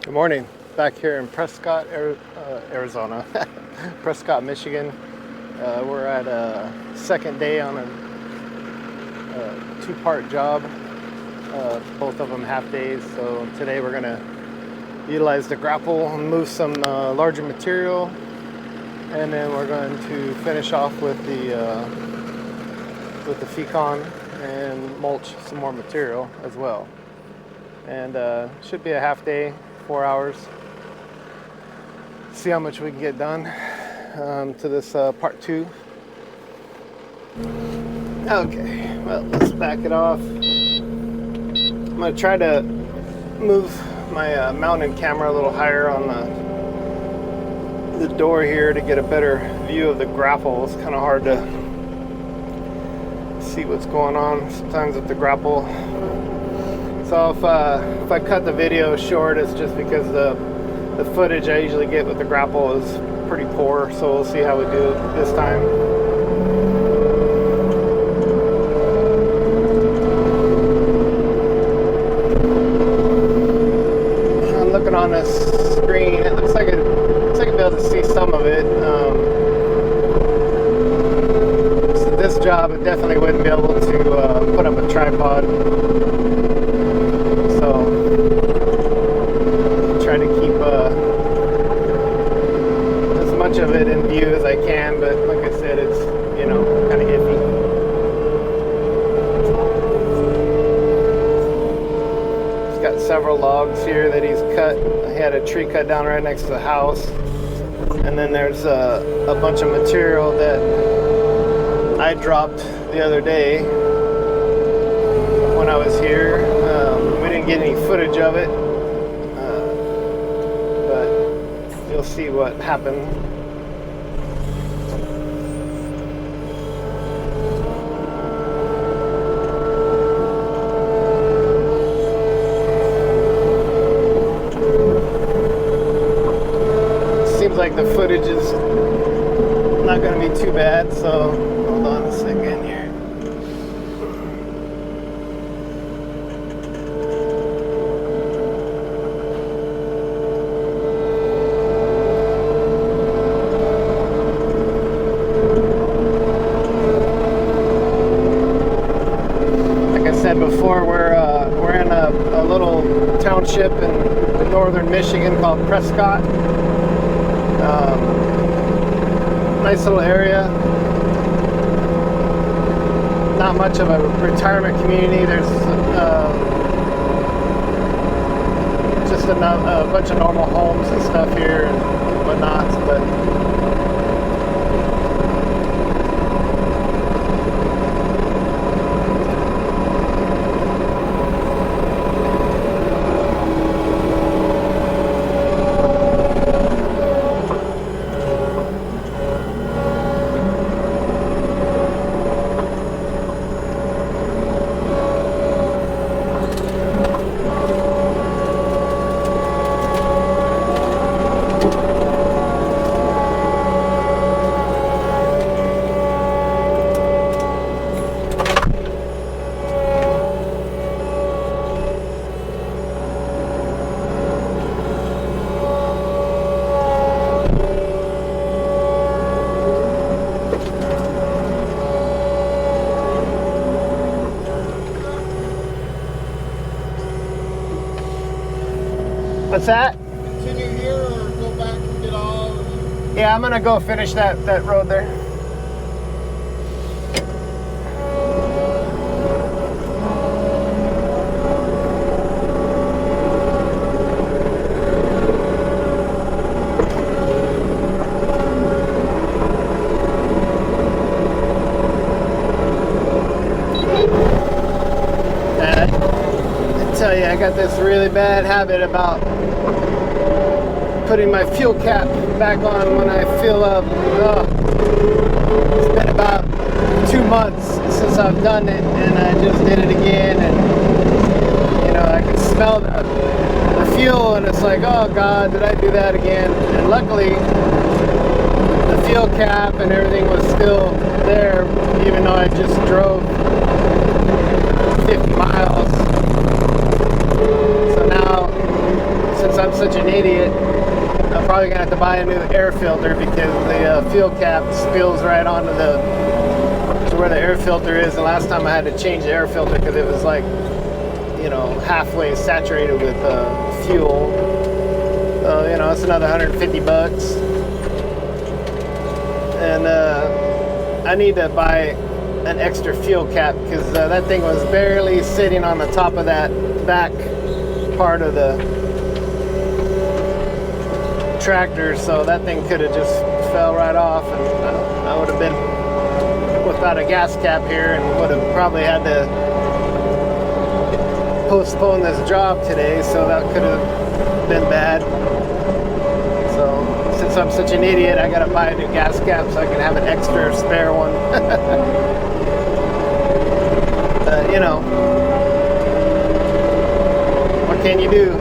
Good morning. Back here in Prescott, Arizona. Prescott, Michigan. We're at a second day on a two-part job. Both of them half days. So today we're gonna utilize the grapple and move some larger material, and then we're going to finish off with the FECON and mulch some more material as well. And should be a half day, 4 hours. See how much we can get done to this part 2. Okay, well, let's back it off. I'm gonna try to move my mounted camera a little higher on the door here to get a better view of the grapple. It's kind of hard to see what's going on sometimes with the grapple. So if I cut the video short, it's just because the footage I usually get with the grapple is pretty poor. So we'll see how we do this time. I'm looking on this screen. It looks like I'll be able to see some of it. So this job, I definitely wouldn't be able to put up a tripod. Try to keep as much of it in view as I can, but like I said, it's, you know, kind of iffy. He's got several logs here that he's cut. He had a tree cut down right next to the house, and then there's a bunch of material that I dropped the other day when I was here. We didn't get any footage of it, but you'll see what happened. Seems like the footage is not going to be too bad, so hold on a second here. Before we're in a little township in northern Michigan called Prescott. Nice little area. Not much of a retirement community. There's just a bunch of normal homes and stuff here and whatnot, but what's that? Continue here or go back and get all? Yeah, I'm gonna go finish that road there. I tell you, I got this really bad habit about putting my fuel cap back on when I fill up. It's been about 2 months since I've done it, and I just did it again, and you know, I can smell the fuel, and it's like, oh God, did I do that again? And luckily the fuel cap and everything was still there, even though I just drove 50 miles. So now, since I'm I'm such an idiot, I'm probably gonna have to buy a new air filter because the fuel cap spills right onto to where the air filter is. The last time I had to change the air filter because it was like, you know, halfway saturated with fuel. So, you know, it's another 150 bucks. And I need to buy an extra fuel cap because that thing was barely sitting on the top of that back part of the tractor, so that thing could have just fell right off, and I would have been without a gas cap here and would have probably had to postpone this job today, so that could have been bad. So since I'm such an idiot, I gotta buy a new gas cap so I can have an extra spare one. You know, what can you do?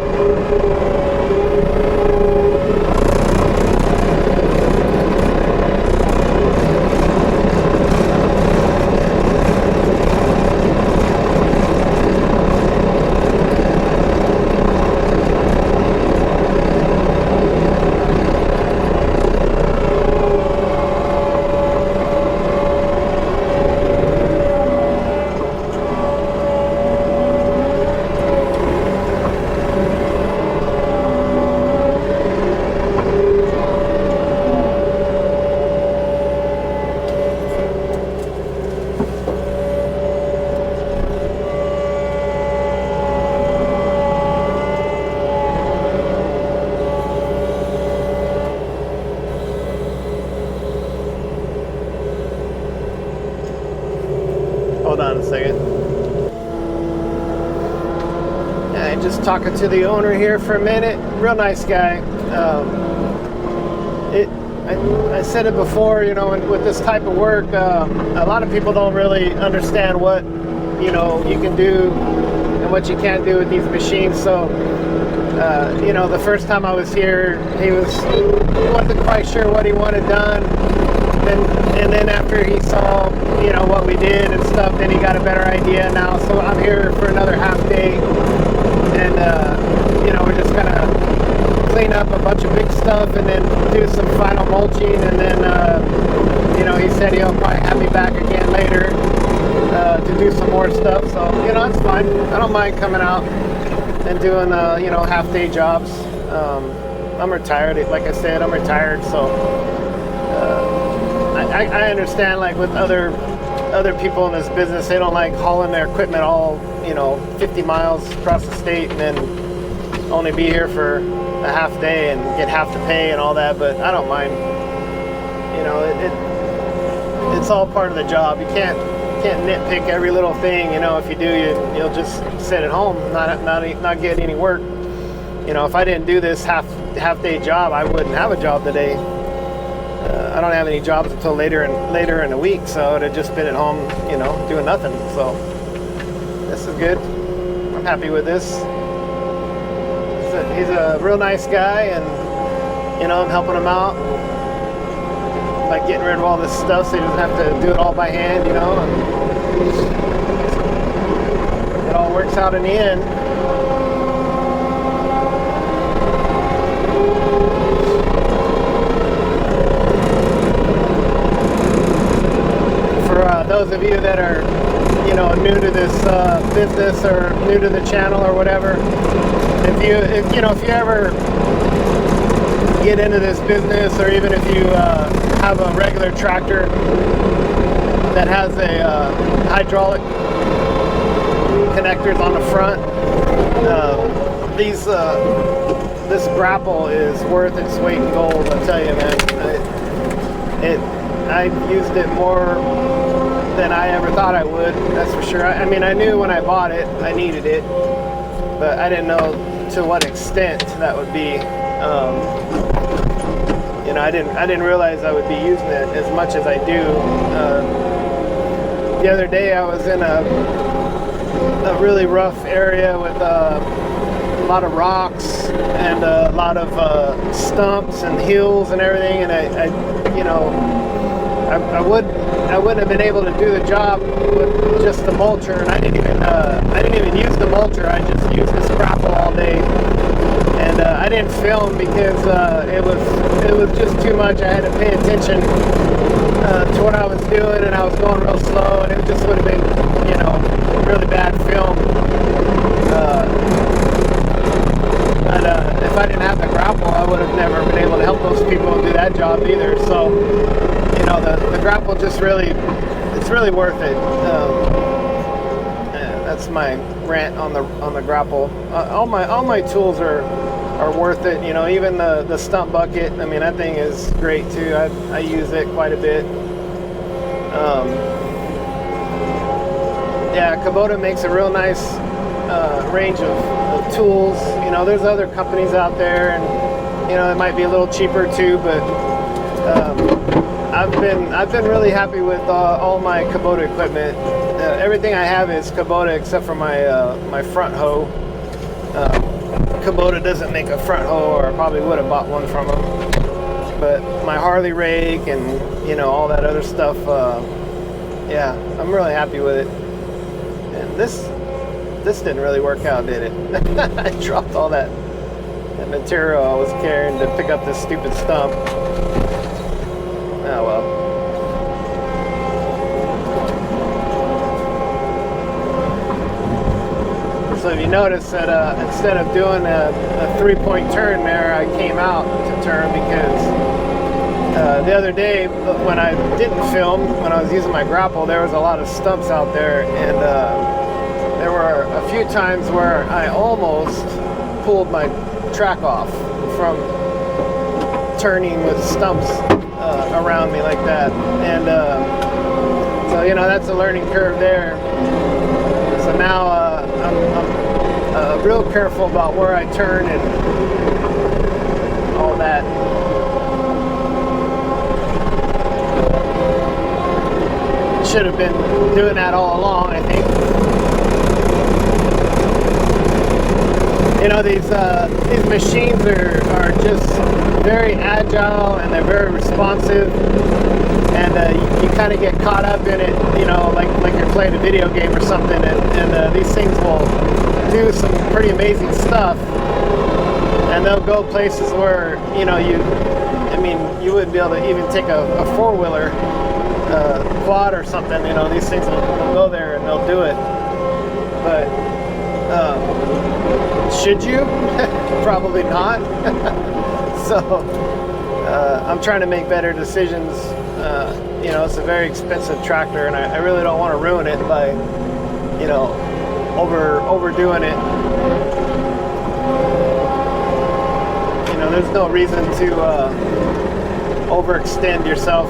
Hold on a second. Yeah, just talking to the owner here for a minute. Real nice guy. I said it before, you know, with this type of work, a lot of people don't really understand what, you know, you can do and what you can't do with these machines. So, you know, the first time I was here, he wasn't quite sure what he wanted done. And then after he saw, you know, what we did and stuff, then he got a better idea now. So I'm here for another half day, and you know, we're just gonna clean up a bunch of big stuff and then do some final mulching, and then you know, he said he'll probably have me back again later to do some more stuff. So, you know, it's fine. I don't mind coming out and doing you know, half day jobs. I'm retired, like I said, I'm retired, so I understand, like with other people in this business, they don't like hauling their equipment all, you know, 50 miles across the state and then only be here for a half day and get half the pay and all that. But I don't mind. You know, it's all part of the job. You can't nitpick every little thing. You know, if you do, you'll just sit at home, not get any work. You know, if I didn't do this half day job, I wouldn't have a job today. I don't have any jobs until later in the week, so I'd have just been at home, you know, doing nothing. So this is good. I'm happy with this. He's a real nice guy, and you know, I'm helping him out, like getting rid of all this stuff so he doesn't have to do it all by hand, you know. And it all works out in the end. Those of you that are, you know, new to this business or new to the channel or whatever, if you ever get into this business, or even if you have a regular tractor that has a hydraulic connectors on the front, this Grapple is worth its weight in gold. I'll tell you, man. I used it more than I ever thought I would, that's for sure. I mean, I knew when I bought it I needed it, but I didn't know to what extent that would be. You know, I didn't realize I would be using it as much as I do. The other day I was in a really rough area with a lot of rocks and a lot of stumps and hills and everything, and I you know, I wouldn't have been able to do the job with just the mulcher, and I didn't even use the mulcher. I just used this Grapple all day, and I I didn't film because it was just too much. I had to pay attention to what I was doing, and I was going real slow, and it just would have been, you know, really bad film. But if I didn't have the grapple, I would have never been able to help those people and do that job either. So, you know, the grapple just really, it's really worth it. Yeah, that's my rant on the grapple. All my tools are worth it. You know, even the stump bucket. I mean, that thing is great too. I use it quite a bit. Yeah, Kubota makes a real nice range of tools. You know, there's other companies out there, and you know, it might be a little cheaper too, but I've been really happy with all my Kubota equipment. Everything I have is Kubota except for my front hoe. Kubota doesn't make a front hoe, or I probably would have bought one from them. But my Harley rake and, you know, all that other stuff, yeah, I'm really happy with it. And this didn't really work out, did it? I dropped all that material I was carrying to pick up this stupid stump. Oh well. So if you notice that instead of doing a 3-point turn there, I came out to turn because the other day when I didn't film, when I was using my grapple, there was a lot of stumps out there, and there were a few times where I almost pulled my track off from turning with stumps around me like that. And so, you know, that's a learning curve there. So now I'm real careful about where I turn and all that. Should have been doing that all along, I think. You know, these machines are just very agile, and they're very responsive, and you kind of get caught up in it, you know, like you're playing a video game or something, and these things will do some pretty amazing stuff, and they'll go places where, you know, you wouldn't be able to even take a four-wheeler quad or something. You know, these things will go there and they'll do it. But should you? Probably not. So I'm trying to make better decisions. You know, it's a very expensive tractor, and I really don't want to ruin it by, you know, overdoing it. You know, there's no reason to overextend yourself.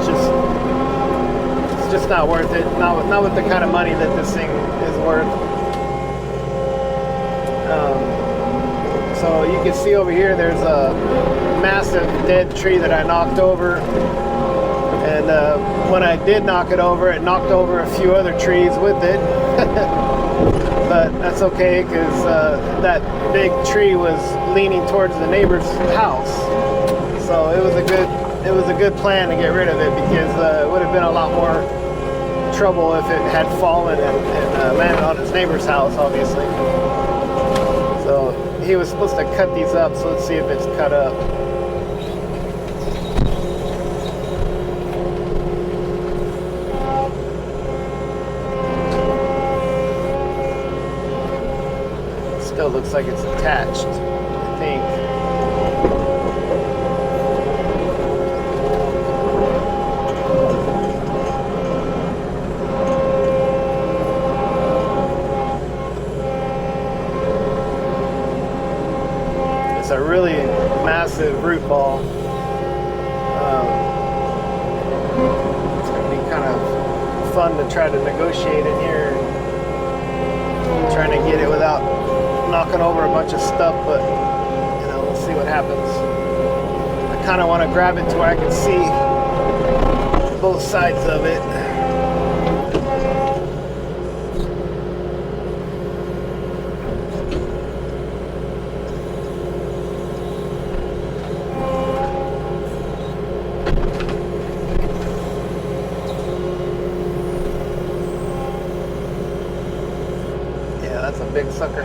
It's just not worth it. Not with the kind of money that this thing is worth. So you can see over here, there's a massive dead tree that I knocked over. And when I did knock it knocked over a few other trees with it. But that's okay, because that big tree was leaning towards the neighbor's house. So it was a good plan to get rid of it, because it would have been a lot more trouble if it had fallen and landed on his neighbor's house, obviously. So he was supposed to cut these up, so let's see if it's cut up. Still looks like it's attached, I think. It's a really massive root ball. It's going to be kind of fun to try to negotiate in here, trying to get it without knocking over a bunch of stuff, but you know, we'll see what happens. I kind of want to grab it to where I can see both sides of it. Yeah, that's a big sucker.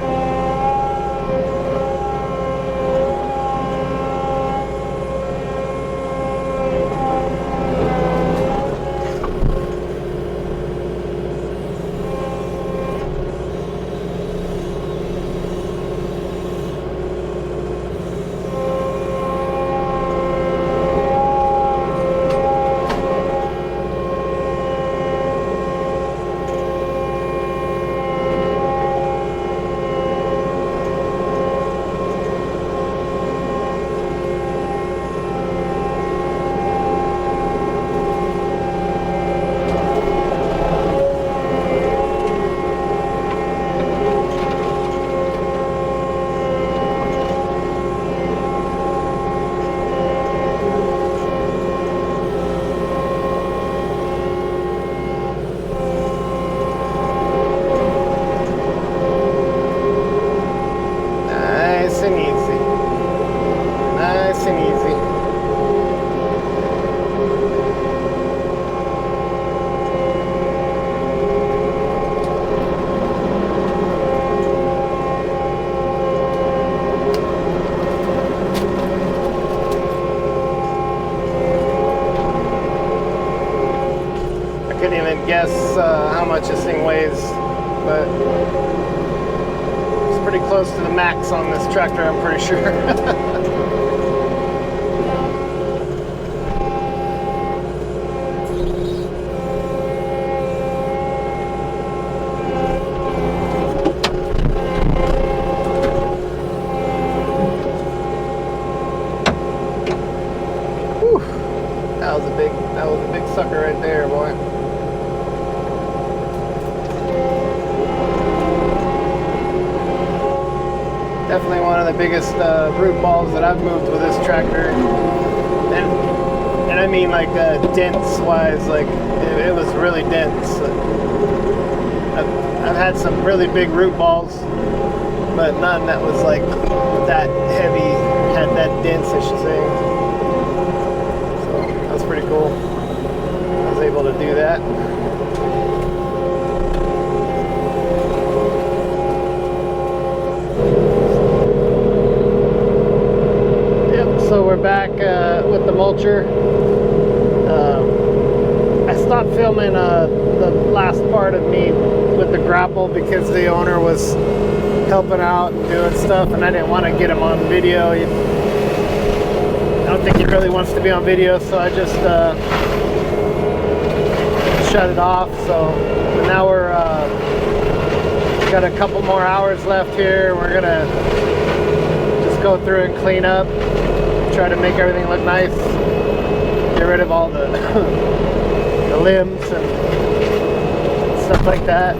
guess how much this thing weighs, but it's pretty close to the max on this tractor, I'm pretty sure. That was a big sucker right there, boy. Definitely one of the biggest root balls that I've moved with this tractor, and I mean like dense wise, like it was really dense. I've had some really big root balls, but none that was like that heavy, had that dense, I should say. That's pretty cool. I was able to do that. Yep, so we're back with the mulcher. I stopped filming the last part of me with the grapple because the owner was helping out and doing stuff, and I didn't want to get him on video. I don't think he really wants to be on video, so I just shut it off. So now we're got a couple more hours left here. We're gonna just go through and clean up, try to make everything look nice, get rid of all the the limbs and stuff like that.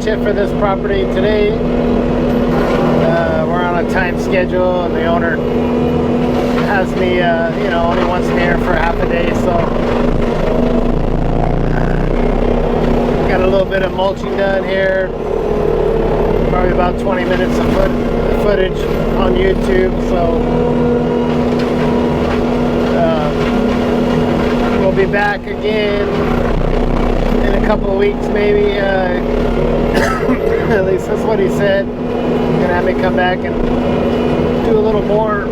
much it for this property today. We're on a time schedule, and the owner has me, you know, only wants me here for half a day, so got a little bit of mulching done here. Probably about 20 minutes of footage on YouTube, so we'll be back again in a couple of weeks, maybe. At least that's what he said. Gonna have me come back and do a little more